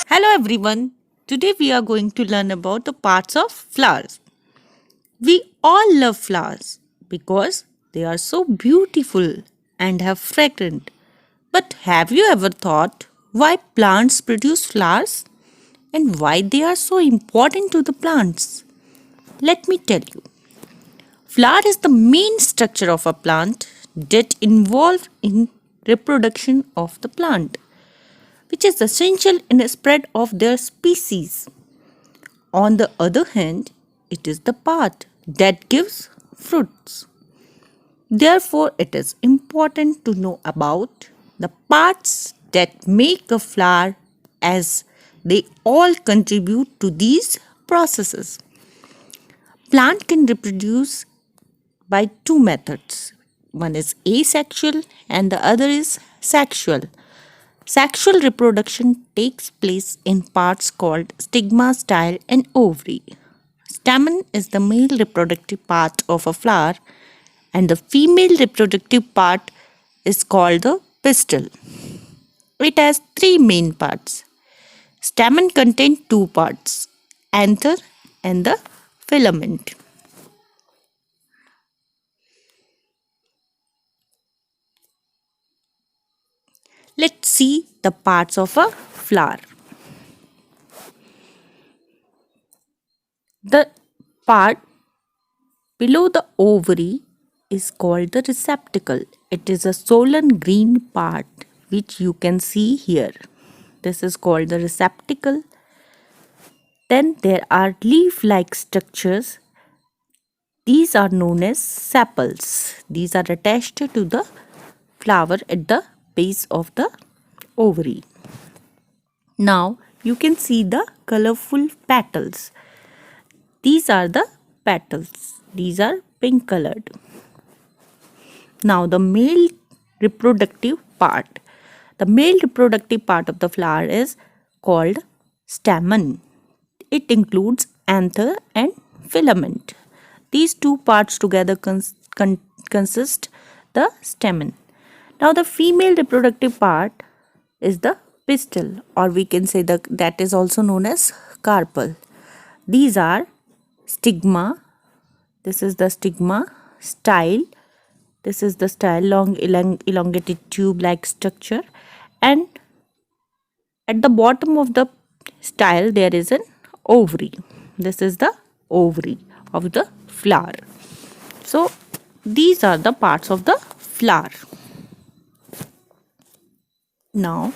Hello everyone. Today we are going to learn about the parts of flowers. We all love flowers because they are so beautiful and have fragrant. But have you ever thought why plants produce flowers and why they are so important to the plants? Let me tell you. Flower is the main structure of a plant that involved in reproduction of the plant, which is essential in the spread of their species. On the other hand, it is the part that gives fruits. Therefore, it is important to know about the parts that make a flower as they all contribute to these processes. Plant can reproduce by two methods. One is asexual and the other is sexual. Sexual reproduction takes place in parts called stigma, style, and ovary. Stamen is the male reproductive part of a flower, and the female reproductive part is called the pistil. It has three main parts. Stamen contains two parts, anther and the filament. Let's see the parts of a flower. The part below the ovary is called the receptacle. It is a swollen green part which you can see here. This is called the receptacle. Then there are leaf like structures. These are known as sepals. These are attached to the flower at the base of the ovary. Now you can see the colorful petals. These are the petals. These are pink colored. Now the male reproductive part. The male reproductive part of the flower is called stamen. It includes anther and filament. These two parts together consist the stamen. Now the female reproductive part is the pistil, or we can say that is also known as carpel. These are stigma. This is the stigma, style. This is the style, long elongated tube-like structure, and at the bottom of the style there is an ovary. This is the ovary of the flower. So these are the parts of the flower. Now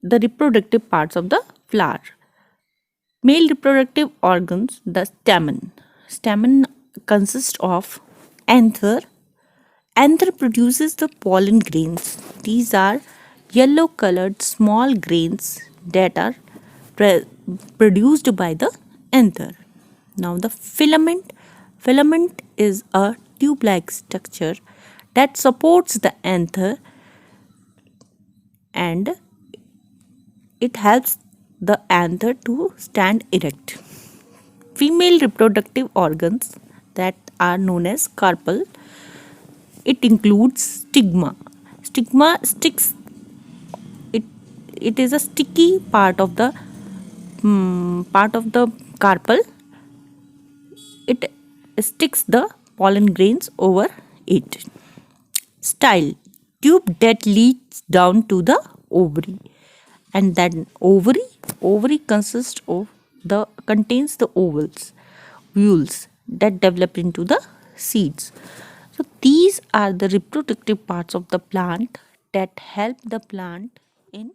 the reproductive parts of the flower. Male reproductive organs, the stamen. Stamen consists of anther. Anther produces the pollen grains. These are yellow colored small grains that are produced by the anther. Now the filament. Filament is a tube-like structure that supports the anther and it helps the anther to stand erect. Female reproductive organs that are known as carpel. It includes stigma. Stigma sticks. It it is a sticky part of the carpel. It sticks the pollen grains over it. Style, tube that leads down to the ovary, and then ovary contains the ovules that develop into the seeds. So these are the reproductive parts of the plant that help the plant in